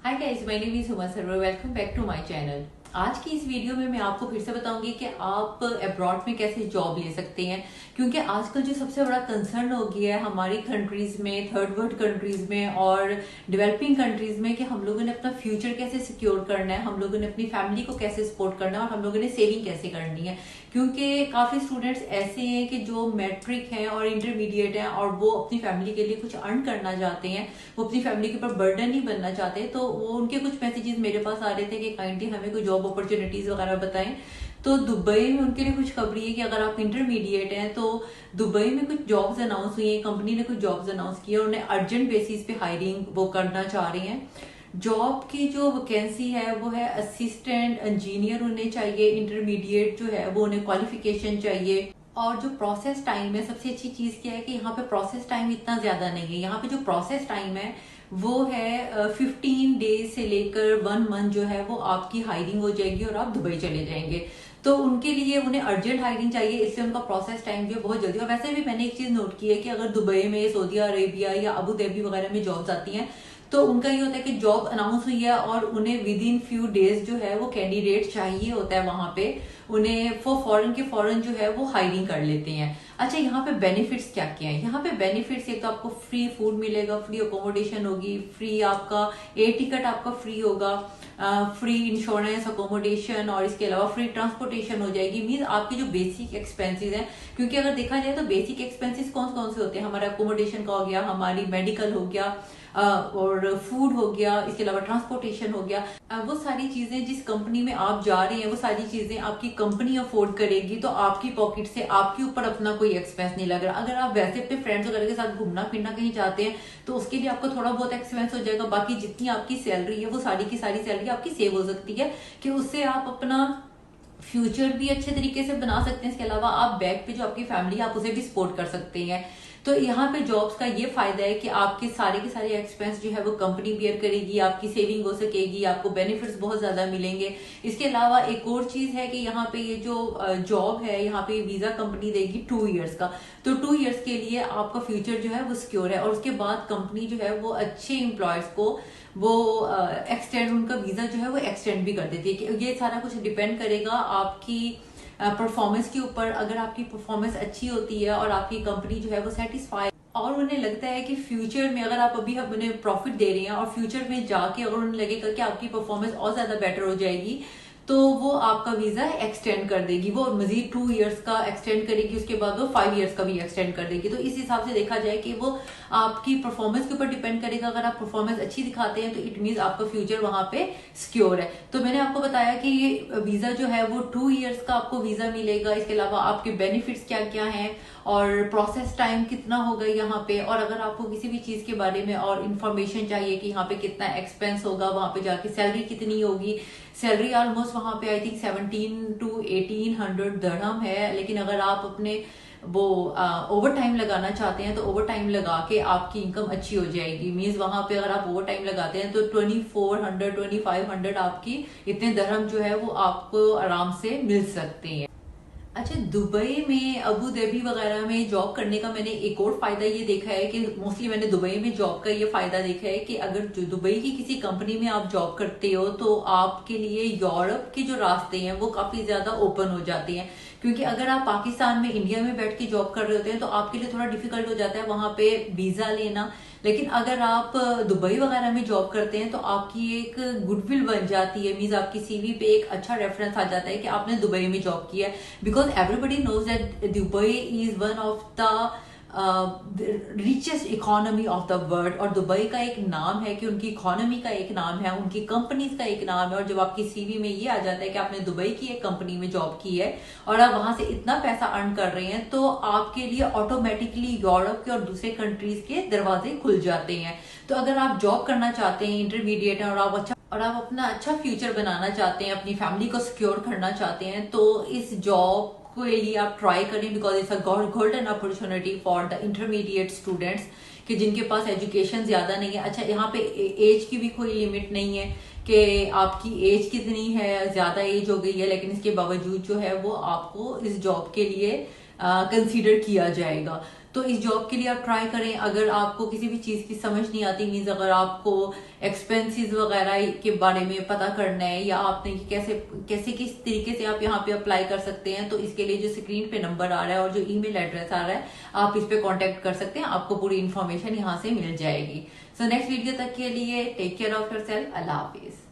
Hi guys, my name is Huma Sarwar. Welcome back to my channel. आज की इस video में मैं आपको फिर से बताऊंगी कि आप अब्रॉड में कैसे जॉब ले सकते हैं, क्योंकि आजकल जो सबसे बड़ा कंसर्न हो गया है हमारी कंट्रीज में, थर्ड वर्ल्ड कंट्रीज में और डेवलपिंग कंट्रीज में, कि हम लोगों ने अपना फ्यूचर कैसे सिक्योर करना है, हम लोगों ने अपनी फैमिली को कैसे सपोर्ट करना है और हम लोगों ने सेविंग कैसे करनी है। क्योंकि काफी स्टूडेंट्स ऐसे हैं कि जो मैट्रिक हैं और इंटरमीडिएट हैं और वो अपनी फैमिली के लिए कुछ अर्न करना चाहते हैं, वो अपनी फैमिली के ऊपर बर्डन नहीं बनना चाहते। तो वो उनके कुछ मैसेजेस मेरे पास आ रहे थे कि काइंडली हमें कोई जॉब अपॉर्चुनिटीज वगैरह बताएं। तो दुबई में उनके लिए खुशखबरी है कि अगर आप इंटरमीडिएट हैं तो दुबई में कुछ जॉब्स अनाउंस हुई है, कंपनी ने कुछ जॉब्स अनाउंस किया, उन्हें अर्जेंट बेसिस पे हायरिंग वो करना चाह रही हैं। जॉब की जो वैकेंसी है वो है असिस्टेंट इंजीनियर उन्हें चाहिए, इंटरमीडिएट जो है वो उन्हें क्वालिफिकेशन चाहिए। और जो प्रोसेस टाइम है, सबसे अच्छी चीज क्या है कि यहाँ पे प्रोसेस टाइम इतना ज्यादा नहीं है। यहाँ पे जो प्रोसेस टाइम है वो है 15 डेज से लेकर 1 मंथ जो है वो आपकी हायरिंग हो जाएगी और आप दुबई चले जाएंगे। तो उनके लिए उन्हें अर्जेंट हायरिंग चाहिए, इसलिए उनका प्रोसेस टाइम जो है बहुत जल्दी। और वैसे भी मैंने एक चीज नोट की है कि अगर दुबई में, सऊदी अरेबिया या अबू धाबी वगैरह में जॉब्स आती हैं तो उनका ये होता है कि जॉब अनाउंस हुई है और उन्हें विद इन फ्यू डेज जो है वो कैंडिडेट चाहिए होता है वहां पे, उन्हें फॉरन के फॉरन जो है वो हायरिंग कर लेते हैं। अच्छा, यहाँ पे बेनिफिट्स क्या क्या है? यहाँ पे बेनिफिट्स एक तो आपको फ्री फूड मिलेगा, फ्री अकोमोडेशन होगी, फ्री आपका एयर टिकट आपका फ्री होगा, फ्री इंश्योरेंस, अकोमोडेशन और इसके अलावा फ्री ट्रांसपोर्टेशन हो जाएगी। मीन आपकी जो बेसिक एक्सपेंसेस हैं, क्योंकि अगर देखा जाए तो बेसिक एक्सपेंसेस कौन कौन से होते हैं, हमारा अकोमोडेशन का हो गया, हमारी मेडिकल हो गया और फूड हो गया, इसके अलावा ट्रांसपोर्टेशन हो गया। वो सारी चीजें जिस कंपनी में आप जा रहे हैं वो सारी चीजें आपकी कंपनी अफोर्ड करेगी, तो आपकी पॉकेट से आपके ऊपर अपना कोई एक्सपेंस नहीं लग रहा। अगर आप वैसे अपने फ्रेंड्स वगैरह के साथ घूमना फिरना कहीं जाते हैं तो उसके लिए आपको थोड़ा बहुत एक्सपेंस हो जाएगा, बाकी जितनी आपकी सैलरी है वो सारी की सारी सैलरी आपकी सेव हो सकती है, कि उससे आप अपना फ्यूचर भी अच्छे तरीके से बना सकते हैं। इसके अलावा आप बैक पे जो आपकी फैमिली है आप उसे भी सपोर्ट कर सकते हैं। तो यहाँ पे जॉब्स का ये फायदा है कि आपके सारे के सारे एक्सपेंस जो है वो कंपनी बियर करेगी, आपकी सेविंग हो सकेगी, आपको बेनिफिट्स बहुत ज्यादा मिलेंगे। इसके अलावा एक और चीज है कि यहाँ पे ये जो जॉब है, यहाँ पे वीजा कंपनी देगी 2 इयर्स का। तो 2 इयर्स के लिए आपका फ्यूचर जो है वो सिक्योर है और उसके बाद कंपनी जो है वो अच्छे एम्प्लॉयज को वो एक्सटेंड, उनका वीजा जो है वो एक्सटेंड भी कर देती है। कि ये सारा कुछ डिपेंड करेगा आपकी परफॉर्मेंस के ऊपर। अगर आपकी परफॉर्मेंस अच्छी होती है और आपकी कंपनी जो है वो सेटिस्फाई और उन्हें लगता है कि फ्यूचर में अगर आप अभी उन्हें प्रॉफिट दे रहे हैं और फ्यूचर में जाके अगर उन्हें लगेगा कि आपकी परफॉर्मेंस और ज्यादा बेटर हो जाएगी तो वो आपका वीजा एक्सटेंड कर देगी, वो मजीद 2 इयर्स का एक्सटेंड करेगी, उसके बाद वो 5 इयर्स का भी एक्सटेंड कर देगी। तो इस हिसाब से देखा जाए कि वो आपकी परफॉर्मेंस के ऊपर डिपेंड करेगा। अगर आप परफॉर्मेंस अच्छी दिखाते हैं तो इट मीन आपका फ्यूचर वहां पे सिक्योर है। तो मैंने आपको बताया कि ये वीजा जो है वो 2 इयर्स का आपको वीजा मिलेगा। इसके अलावा आपके बेनिफिट्स क्या क्या हैं और प्रोसेस टाइम कितना होगा यहाँ पे, और अगर आपको किसी भी चीज के बारे में और इन्फॉर्मेशन चाहिए कि यहाँ पे कितना एक्सपेंस होगा, वहां पे जाके सैलरी कितनी होगी, सैलरी ऑलमोस्ट वहां पे आई थिंक 17 to 1800 दरहम है। लेकिन अगर आप अपने वो ओवर टाइम लगाना चाहते हैं तो ओवर टाइम लगा के आपकी इनकम अच्छी हो जाएगी। मीन्स वहां पे अगर आप ओवर टाइम लगाते हैं तो 2400 2500 आपकी इतने दरहम जो है वो आपको आराम से मिल सकते हैं। अच्छा, दुबई में, अबू धाबी वगैरह में जॉब करने का मैंने एक और फायदा ये देखा है कि मोस्टली मैंने दुबई में जॉब का ये फायदा देखा है कि अगर जो दुबई की किसी कंपनी में आप जॉब करते हो तो आपके लिए यूरोप के जो रास्ते हैं वो काफी ज्यादा ओपन हो जाते हैं। क्योंकि अगर आप पाकिस्तान में, इंडिया में बैठ के जॉब कर रहे होते हैं तो आपके लिए थोड़ा डिफिकल्ट हो जाता है वहां पे वीजा लेना। लेकिन अगर आप दुबई वगैरह में जॉब करते हैं तो आपकी एक गुडविल बन जाती है, मीन्स आपकी सीवी पे एक अच्छा रेफरेंस आ जाता है कि आपने दुबई में जॉब किया है। Because everybody knows that Dubai is one of the richest economy of the world. और दुबई का एक नाम है कि उनकी इकोनॉमी का एक नाम है, उनकी कंपनीज का एक नाम है। और जब आपकी सीवी में ये आ जाता है कि आपने दुबई की एक कंपनी में जॉब की है और आप वहां से इतना पैसा अर्न कर रहे हैं तो आपके लिए ऑटोमेटिकली यूरोप के और दूसरे कंट्रीज के दरवाजे खुल जाते हैं। तो अगर आप जॉब करना चाहते हैं, इंटरमीडिएट है और आप अपना अच्छा फ्यूचर बनाना चाहते हैं, अपनी फैमिली को सिक्योर करना चाहते हैं, तो इस जॉब के लिए आप ट्राई करें। Because it's a golden opportunity for the intermediate students कि जिनके पास एजुकेशन ज्यादा नहीं है। अच्छा, यहाँ पे एज की भी कोई लिमिट नहीं है कि आपकी एज कितनी है, ज्यादा एज हो गई है, लेकिन इसके बावजूद जो है वो आपको इस जॉब के लिए कंसीडर किया जाएगा। तो इस जॉब के लिए आप ट्राई करें। अगर आपको किसी भी चीज की समझ नहीं आती, मीन्स अगर आपको एक्सपेंसेस वगैरह के बारे में पता करना है या आपने कैसे कैसे किस तरीके से आप यहाँ पे अप्लाई कर सकते हैं, तो इसके लिए जो स्क्रीन पे नंबर आ रहा है और जो ईमेल एड्रेस आ रहा है, आप इस पे कांटेक्ट कर सकते हैं। आपको पूरी इन्फॉर्मेशन यहाँ से मिल जाएगी। सो नेक्स्ट वीडियो तक के लिए टेक केयर ऑफ योरसेल्फ। अल्लाह हाफिज।